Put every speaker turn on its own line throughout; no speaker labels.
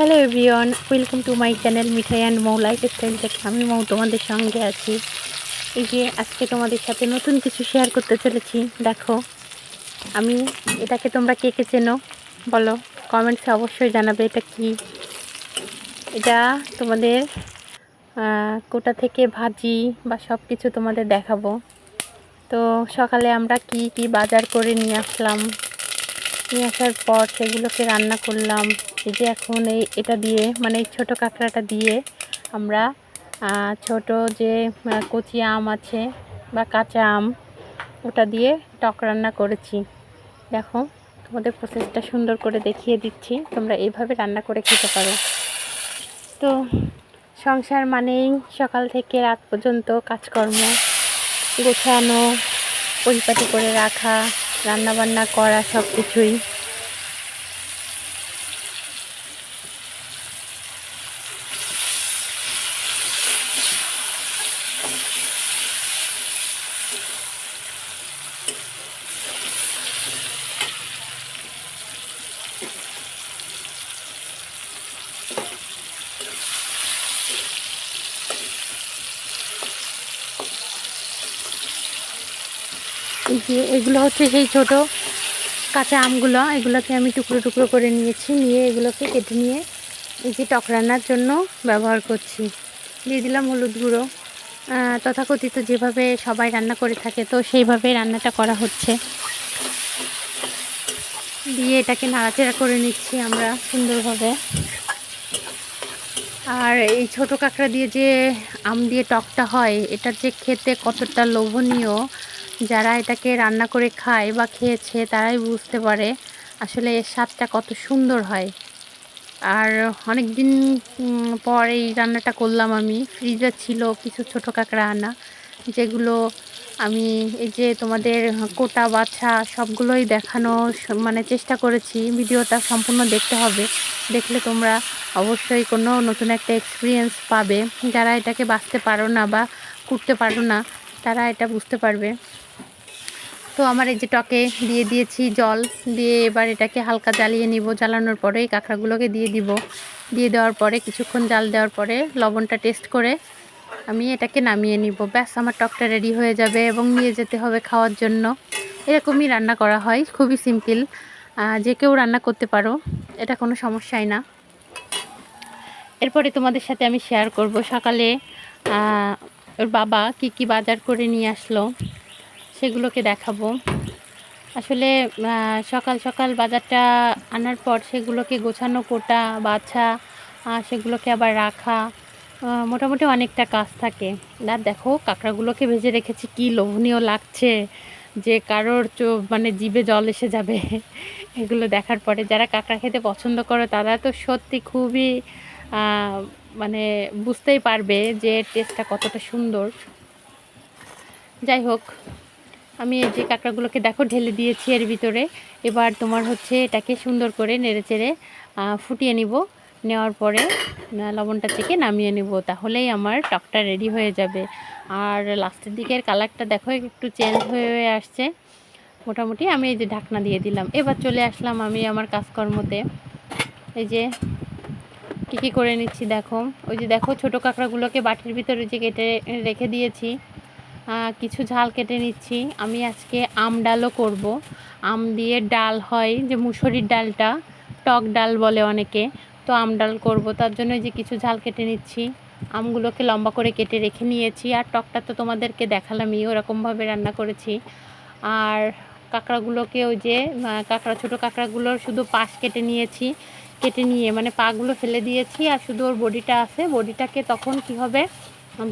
Hello everyone, welcome to my channel Mithai and Mou lifestyle থেকে। আমি মৌ তোমাদের সঙ্গে আছি। এই যে আজকে তোমাদের সাথে নতুন কিছু শেয়ার করতে চলেছি। দেখো, আমি এটাকে তোমরা কে কে চেনো বলো, কমেন্টসে অবশ্যই জানাবে এটা কি। এটা তোমাদের কোটা থেকে ভাজি বা সব কিছু তোমাদের দেখাবো। তো সকালে আমরা কি কি বাজার করে নিয়ে আসলাম, নিয়ে আসার পর সেগুলোকে রান্না করলাম। এই যে এখন এটা দিয়ে, মানে এই ছোটো কাঁকড়াটা দিয়ে আমরা ছোট যে কচি আম আছে বা কাঁচা আম, ওটা দিয়ে টক রান্না করেছি। দেখো, তোমাদের প্রসেসটা সুন্দর করে দেখিয়ে দিচ্ছি, তোমরা এইভাবে রান্না করে খেতে পারো। তো সংসার মানেই সকাল থেকে রাত পর্যন্ত কাজকর্ম, গোছানো, পরিপাটি করে রাখা, রান্নাবান্না করা, সব কিছুই। এই যে এগুলো হচ্ছে সেই ছোট কাঁচা আমগুলো, এগুলোকে আমি টুকরো টুকরো করে নিয়েছি, নিয়ে এগুলোকে কেটে নিয়ে এই যে টক রান্নার জন্য ব্যবহার করছি। দিয়ে দিলাম হলুদ গুঁড়ো, তথাকথিত যেভাবে সবাই রান্না করে থাকে, তো সেইভাবেই রান্নাটা করা হচ্ছে। দিয়ে এটাকে নাড়াচাড়া করে নিচ্ছি আমরা সুন্দরভাবে। আর এই ছোটো কাঁকড়া দিয়ে যে আম দিয়ে টকটা হয়, এটা যে খেতে কতটা লোভনীয়, যারা এটাকে রান্না করে খায় বা খেয়েছে তারাই বুঝতে পারে আসলে এর স্বাদটা কত সুন্দর হয়। আর অনেক দিন পর এই রান্নাটা করলাম আমি। ফ্রিজে ছিল কিছু ছোটো কাঁকড়া আনা, যেগুলো আমি এই যে তোমাদের কোটা বাছা সবগুলোই দেখানো মানে চেষ্টা করেছি। ভিডিওটা সম্পূর্ণ দেখতে হবে, দেখলে তোমরা অবশ্যই কোনো নতুন একটা এক্সপিরিয়েন্স পাবে। যারা এটাকে বাছতে পারো না বা কুটতে পারো না, তারা এটা বুঝতে পারবে। তো আমার এই যে টকে দিয়ে দিয়েছি জল, দিয়ে এবার এটাকে হালকা জ্বালিয়ে নিব। জ্বালানোর পরে এই কাঁকড়াগুলোকে দিয়ে দিব। দিয়ে দেওয়ার পরে কিছুক্ষণ জাল দেওয়ার পরে লবণটা টেস্ট করে আমি এটাকে নামিয়ে নিব। ব্যাস, আমার টকটা রেডি হয়ে যাবে এবং নিয়ে যেতে হবে খাওয়ার জন্য। এরকমই রান্না করা হয়, খুবই সিম্পল, যে কেউ রান্না করতে পারো, এটা কোনো সমস্যাই না। এরপরে তোমাদের সাথে আমি শেয়ার করব সকালে ওর বাবা কি কি বাজার করে নিয়ে আসলো, সেগুলোকে দেখাবো। আসলে সকাল সকাল বাজারটা আনার পর সেগুলোকে গোছানো, কোটা বাছা, সেগুলোকে আবার রাখা, মোটামুটি অনেকটা কাজ থাকে। আর দেখো, কাঁকড়াগুলোকে ভেজে রেখেছি, কি লোভনীয় লাগছে যে কারোর মানে জিভে জল এসে যাবে এগুলো দেখার পরে। যারা কাঁকড়া খেতে পছন্দ করো তারা তো সত্যি খুবই মানে বুঝতেই পারবে যে টেস্টটা কতটা সুন্দর। যাই হোক, আমি এই যে কাঁকড়াগুলোকে দেখো ঢেলে দিয়েছি এর ভিতরে। এবার তোমার হচ্ছে এটাকে সুন্দর করে নেড়েচেড়ে ফুটিয়ে নিব। নেওয়ার পরে লবণটা চেখে নামিয়ে নেব, তাহলেই আমার টকটা রেডি হয়ে যাবে। আর লাস্টের দিকের কালারটা দেখো একটু চেঞ্জ হয়ে আসছে মোটামুটি। আমি এই যে ঢাকনা দিয়ে দিলাম। এবার চলে আসলাম আমি আমার কাজকর্মতে। এই যে কী করে নিচ্ছি দেখো। ওই যে দেখো, ছোটো কাঁকড়াগুলোকে বাটির ভিতরে যে কেটে রেখে দিয়েছি, কিছু ঝাল কেটে নিচ্ছি। আমি আজকে আম ডালও করব। আম দিয়ে ডাল হয়, যে মুসুরির ডালটা, টক ডাল বলে অনেকে, তো আম ডাল করব। তার জন্য যে কিছু ঝাল কেটে নিচ্ছি। আমগুলোকে লম্বা করে কেটে রেখে নিয়েছি। আর টকটা তো তোমাদেরকে দেখালামই, ওরকমভাবে রান্না করেছি। আর কাঁকড়াগুলোকে ওই যে ছোটো কাঁকড়াগুলোর শুধু পাশ কেটে নিয়েছি। কেটে নিয়ে মানে পাগুলো ফেলে দিয়েছি, আর শুধু ওর বডিটা আছে। বডিটাকে তখন কি হবে,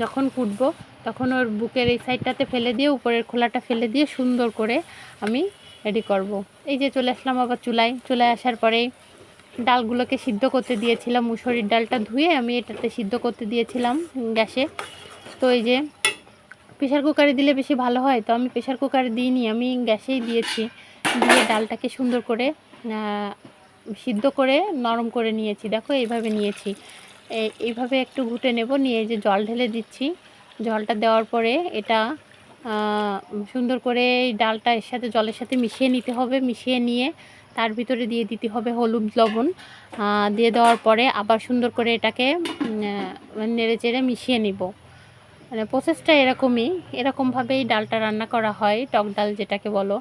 যখন কুটবো তখন ওর বুকের এই সাইডটাতে ফেলে দিয়ে, উপরের খোলাটা ফেলে দিয়ে সুন্দর করে আমি রেডি করব। এই যে চলে আসলাম আবার চুলায় আসার পরেই ডালগুলোকে সিদ্ধ করতে দিয়েছিলাম। মুসুরির ডালটা ধুয়ে আমি এটাতে সিদ্ধ করতে দিয়েছিলাম গ্যাসে। তো এই যে প্রেশার কুকারে দিলে বেশি ভালো হয়, তো আমি প্রেশার কুকারে দিইনি, আমি গ্যাসেই দিয়েছি। দিয়ে ডালটাকে সুন্দর করে সিদ্ধ করে নরম করে নিয়েছি। দেখো এইভাবে নিয়েছি, এইভাবে একটু ঘুটে নেব। নিয়ে যে জল ঢেলে দিচ্ছি। জলটা দেওয়ার পরে এটা সুন্দর করে এই ডালটা এর সাথে জলের সাথে মিশিয়ে নিতে হবে। মিশিয়ে নিয়ে তার ভিতরে দিয়ে দিতে হবে হলুদ লবণ। দিয়ে দেওয়ার পরে আবার সুন্দর করে এটাকে নেড়ে চেড়ে মিশিয়ে নিব। মানে প্রসেসটা এরকমই, এরকমভাবেই ডালটা রান্না করা হয়, টক ডাল যেটাকে বলো।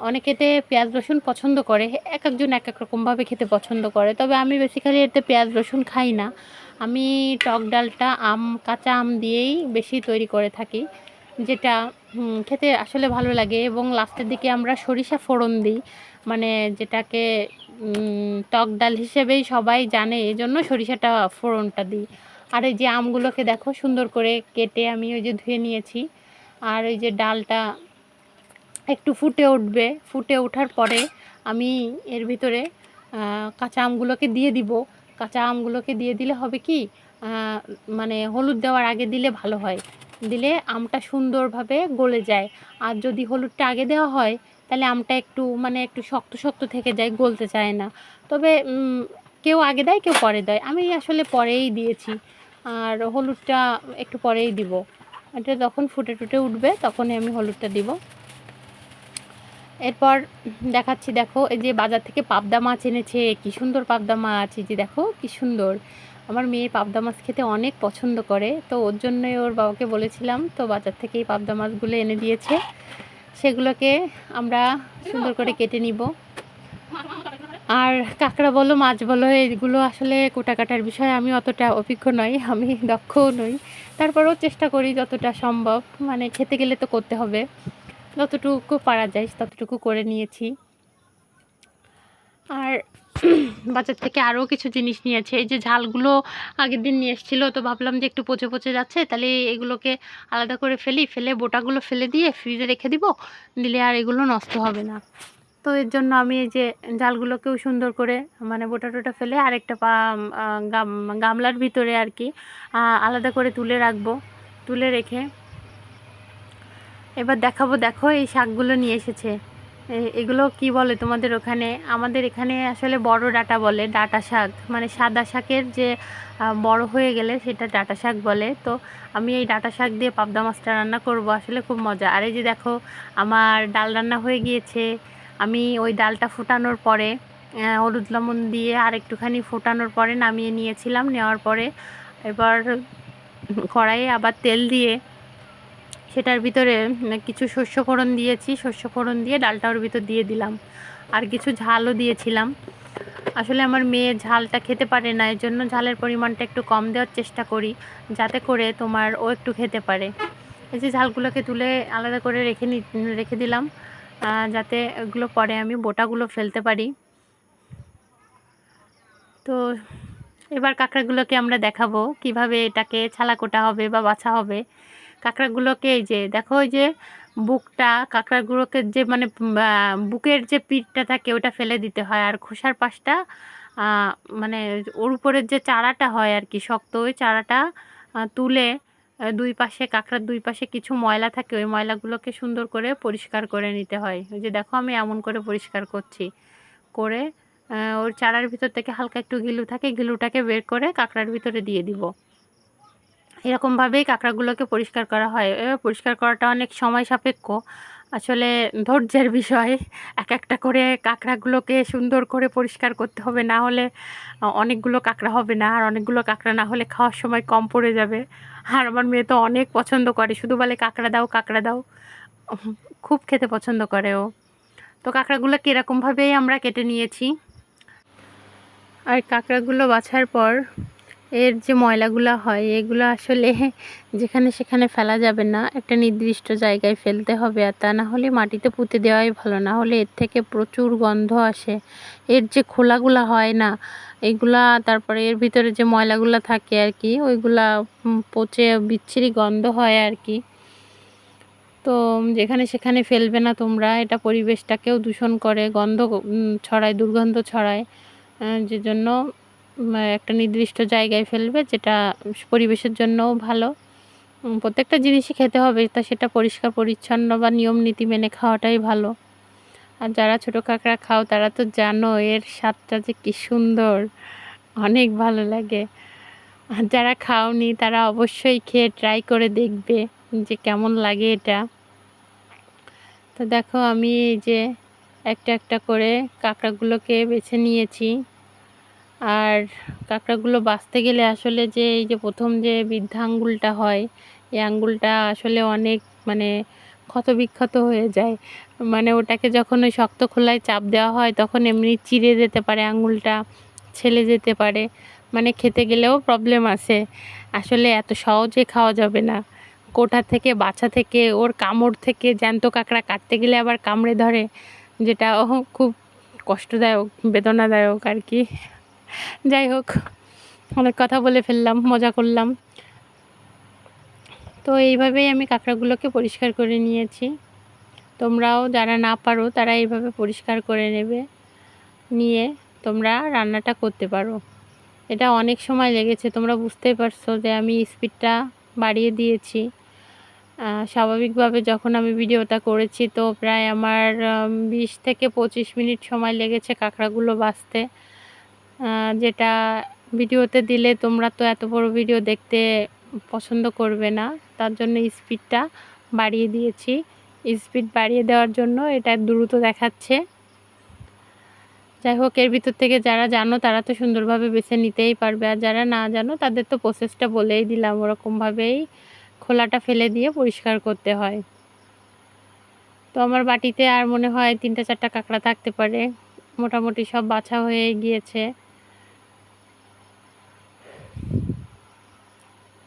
অনেকেতে পেঁয়াজ রসুন পছন্দ করে, এক একজন এক এক রকমভাবে খেতে পছন্দ করে, তবে আমি বেসিক্যালি এতে পেঁয়াজ রসুন খাই না। আমি টক ডালটা কাঁচা আম দিয়েই বেশি তৈরি করে থাকি, যেটা খেতে আসলে ভালো লাগে। এবং লাস্টের দিকে আমরা সরিষা ফোড়ন দিই, মানে যেটাকে টক ডাল হিসেবেই সবাই জানে, এই জন্য সরিষাটা ফোড়নটা দিই। আর এই যে আমগুলোকে দেখো সুন্দর করে কেটে আমি ওই যে ধুয়ে নিয়েছি। আর ওই যে ডালটা একটু ফুটে উঠবে, ফুটে ওঠার পরে আমি এর ভিতরে কাঁচা আমগুলোকে দিয়ে দিব। কাঁচা আমগুলোকে দিয়ে দিলে হবে কি, মানে হলুদ দেওয়ার আগে দিলে ভালো হয়, দিলে আমটা সুন্দরভাবে গলে যায়। আর যদি হলুদটা আগে দেওয়া হয় তাহলে আমটা একটু মানে একটু শক্ত শক্ত থেকে যায়, গলতে চায় না। তবে কেউ আগে দেয়, কেউ পরে দেয়, আমি আসলে পরেই দিয়েছি। আর হলুদটা একটু পরেই দিব, এটা যখন ফুটে টুটে উঠবে তখনই আমি হলুদটা দিব। এরপর দেখাচ্ছি, দেখো এই যে বাজার থেকে পাবদা মাছ এনেছে, কি সুন্দর পাবদা মাছ, এই যে দেখো কি সুন্দর। আমার মেয়ে পাবদা মাছ খেতে অনেক পছন্দ করে, তো ওর জন্যই ওর বাবাকে বলেছিলাম, তো বাজার থেকে এই পাবদা মাছগুলো এনে দিয়েছে। সেগুলোকে আমরা সুন্দর করে কেটে নিব। আর কাঁকড়া বলো মাছ বলো, এইগুলো আসলে কোটা কাটার বিষয়ে আমি অতটা অভিজ্ঞ নই, আমি দক্ষও নই, তারপরেও চেষ্টা করি যতটা সম্ভব, মানে খেতে গেলে তো করতে হবে, যতটুকু পারা যায় ততটুকু করে নিয়েছি। আর বাজার থেকে আরও কিছু জিনিস নিয়েছে, এই যে ঝালগুলো আগের দিন নিয়ে এসেছিলো, তো ভাবলাম যে একটু পচে পচে যাচ্ছে, তাহলে এগুলোকে আলাদা করে ফেলে বোটাগুলো ফেলে দিয়ে ফ্রিজে রেখে দিব, দিলে আর এগুলো নষ্ট হবে না। তো এর জন্য আমি এই যে ঝালগুলোকেও সুন্দর করে মানে বোটা টোটা ফেলে আরেকটা গামলার ভিতরে আর কি আলাদা করে তুলে রাখবো। তুলে রেখে এবার দেখাবো, দেখো এই শাকগুলো নিয়ে এসেছে। এগুলো কি বলে তোমাদের ওখানে? আমাদের এখানে আসলে বড় ডাঁটা বলে, ডাঁটা শাক, মানে সাদা শাকের যে বড় হয়ে গেলে সেটা ডাঁটা শাক বলে। তো আমি এই ডাঁটা শাক দিয়ে পাবদা মাছটা রান্না করব, আসলে খুব মজা। আর এই যে দেখো আমার ডাল রান্না হয়ে গিয়েছে, আমি ওই ডালটা ফুটানোর পরে হলুদ লবণ দিয়ে আর একটুখানি ফুটানোর পরে নামিয়ে নিয়েছিলাম। নেওয়ার পরে এবার কড়াইয়ে আবার তেল দিয়ে সেটার ভিতরে কিছু শস্য ফোড়ন দিয়েছি, শস্য ফোড়ন দিয়ে ডালটা ওর ভিতর দিয়ে দিলাম, আর কিছু ঝালও দিয়েছিলাম। আসলে আমার মেয়ে ঝালটা খেতে পারে না, এর জন্য ঝালের পরিমাণটা একটু কম দেওয়ার চেষ্টা করি, যাতে করে তোমার ও একটু খেতে পারে। এই যে ঝালগুলোকে তুলে আলাদা করে রেখে দিলাম, যাতে ওগুলো পরে আমি বোটাগুলো ফেলতে পারি। তো এবার কাঁকড়াগুলোকে আমরা দেখাবো কিভাবে এটাকে ছালা কোটা হবে বা বাছা হবে। কাঁকড়াগুলোকে এই যে দেখো, ওই যে বুকটা, কাঁকড়াগুলোকে যে মানে বুকের যে পিঠটা থাকে ওটা ফেলে দিতে হয়, আর খোসার পাশটা মানে ওর উপরের যে চারাটা হয় আর কি শক্ত, ওই চারাটা তুলে দুই পাশে, কাঁকড়ার দুই পাশে কিছু ময়লা থাকে, ওই ময়লাগুলোকে সুন্দর করে পরিষ্কার করে নিতে হয়। ওই যে দেখো আমি এমন করে পরিষ্কার করছি, করে ওর চারার ভিতর থেকে হালকা একটু ঘিলু থাকে, ঘিলুটাকে বের করে কাঁকড়ার ভিতরে দিয়ে দিব। এরকমভাবেই কাঁকড়াগুলোকে পরিষ্কার করা হয়। এবার পরিষ্কার করাটা অনেক সময় সাপেক্ষ, আসলে ধৈর্যের বিষয়। এক একটা করে কাঁকড়াগুলোকে সুন্দর করে পরিষ্কার করতে হবে, না হলে অনেকগুলো কাঁকড়া হবে না, আর অনেকগুলো কাঁকড়া না হলে খাওয়ার সময় কম পড়ে যাবে। আর আমার মেয়ে তো অনেক পছন্দ করে, শুধু বলে কাঁকড়া দাও কাঁকড়া দাও, খুব খেতে পছন্দ করে ও। তো কাঁকড়াগুলোকে এরকমভাবেই আমরা কেটে নিয়েছি। আর কাঁকড়াগুলো বাছার পর এর যে ময়লাগুলো হয় এগুলো আসলে যেখানে সেখানে ফেলা যাবে না, একটা নির্দিষ্ট জায়গায় ফেলতে হবে, আর তা না হলে মাটিতে পুঁতে দেওয়াই ভালো, না হলে এর থেকে প্রচুর গন্ধ আসে। এর যে খোলাগুলা হয় না এগুলা, তারপরে এর ভিতরে যে ময়লাগুলো থাকে আর কি, ওইগুলা পচে বিচ্ছিরি গন্ধ হয় আর কি। তো যেখানে সেখানে ফেলবে না তোমরা, এটা পরিবেশটাকেও দূষণ করে, গন্ধ ছড়ায়, দুর্গন্ধ ছড়ায়, যে জন্য একটা নির্দিষ্ট জায়গায় ফেলবে, যেটা পরিবেশের জন্যও ভালো। প্রত্যেকটা জিনিসই খেতে হবে, তা সেটা পরিষ্কার পরিচ্ছন্ন বা নিয়ম নীতি মেনে খাওয়াটাই ভালো। আর যারা ছোটো কাঁকড়া খাও তারা তো জানো এর স্বাদটা যে কী সুন্দর, অনেক ভালো লাগে। আর যারা খাওনি তারা অবশ্যই খেয়ে ট্রাই করে দেখবে যে কেমন লাগে এটা। তো দেখো আমি এই যে একটা একটা করে কাঁকড়াগুলোকে বেছে নিয়েছি। আর কাঁকড়াগুলো বাছতে গেলে আসলে যে এই যে প্রথম যে বৃদ্ধা আঙ্গুলটা হয়, এই আঙ্গুলটা আসলে অনেক মানে ক্ষতবিক্ষত হয়ে যায়। মানে ওটাকে যখন ওই শক্ত খোলায় চাপ দেওয়া হয় তখন এমনি চিড়ে যেতে পারে, আঙ্গুলটা ছেলে যেতে পারে, মানে খেতে গেলেও প্রবলেম আছে। আসলে এত সহজে খাওয়া যাবে না। কোটা থেকে বাছা থেকে ওর কামড় থেকে জ্যান্ত কাঁকড়া কাটতে গেলে আবার কামড়ে ধরে, যেটা খুব কষ্টদায়ক, বেদনাদায়ক আর কি। যাই হোক, অনেক কথা বলে ফেললাম, মজা করলাম। তো এইভাবেই আমি কাঁকড়াগুলোকে পরিষ্কার করে নিয়েছি। তোমরাও যারা না পারো তারা এইভাবে পরিষ্কার করে নেবে, নিয়ে তোমরা রান্নাটা করতে পারো। এটা অনেক সময় লেগেছে, তোমরা বুঝতেই পারছো যে আমি স্পিডটা বাড়িয়ে দিয়েছি। স্বাভাবিকভাবে যখন আমি ভিডিওটা করেছি তো প্রায় আমার 20 থেকে 25 মিনিট সময় লেগেছে কাঁকড়াগুলো বাছতে, যেটা ভিডিওতে দিলে তোমরা তো এত বড় ভিডিও দেখতে পছন্দ করবে না, তার জন্য স্পিডটা বাড়িয়ে দিয়েছি। স্পিড বাড়িয়ে দেওয়ার জন্য এটা দ্রুত দেখাচ্ছে। যাই হোক, এর ভিতর থেকে যারা জানো তারা তো সুন্দরভাবে বেছে নিতেই পারবে, আর যারা না জানো তাদের তো প্রসেসটা বলেই দিলাম, ওরকমভাবেই খোলাটা ফেলে দিয়ে পরিষ্কার করতে হয়। তো আমার বাটিতে আর মনে হয় 3টা 4টা কাঁকড়া থাকতে পারে, মোটামুটি সব বাছা হয়ে গিয়েছে।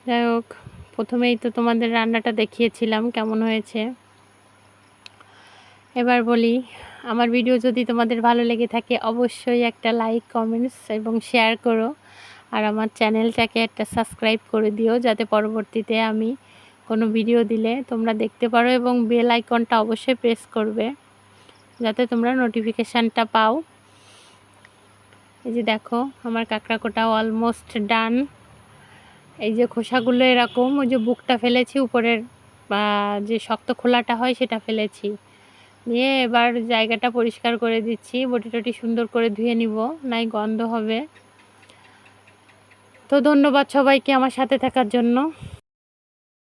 যাই হোক, প্রথমেই তো তোমাদের রান্নাটা দেখিয়েছিলাম কেমন হয়েছে। এবার বলি, আমার ভিডিও যদি তোমাদের ভালো লেগে থাকে অবশ্যই একটা লাইক, কমেন্টস এবং শেয়ার করো। আর আমার চ্যানেলটাকে একটা সাবস্ক্রাইব করে দিও, যাতে পরবর্তীতে আমি কোনো ভিডিও দিলে তোমরা দেখতে পারো, এবং বেল আইকনটা অবশ্যই প্রেস করবে যাতে তোমরা নোটিফিকেশানটা পাও। এই যে দেখো, আমার কাঁকড়া কোটা অলমোস্ট ডান। এই যে খোসাগুলো এরকম, ওই যে বুকটা ফেলেছি, উপরের যে শক্ত খোলাটা হয় সেটা ফেলেছি। নিয়ে এবার জায়গাটা পরিষ্কার করে দিচ্ছি, বটি টটি সুন্দর করে ধুয়ে নিব, নাই গন্ধ হবে। তো ধন্যবাদ সবাইকে আমার সাথে থাকার জন্য।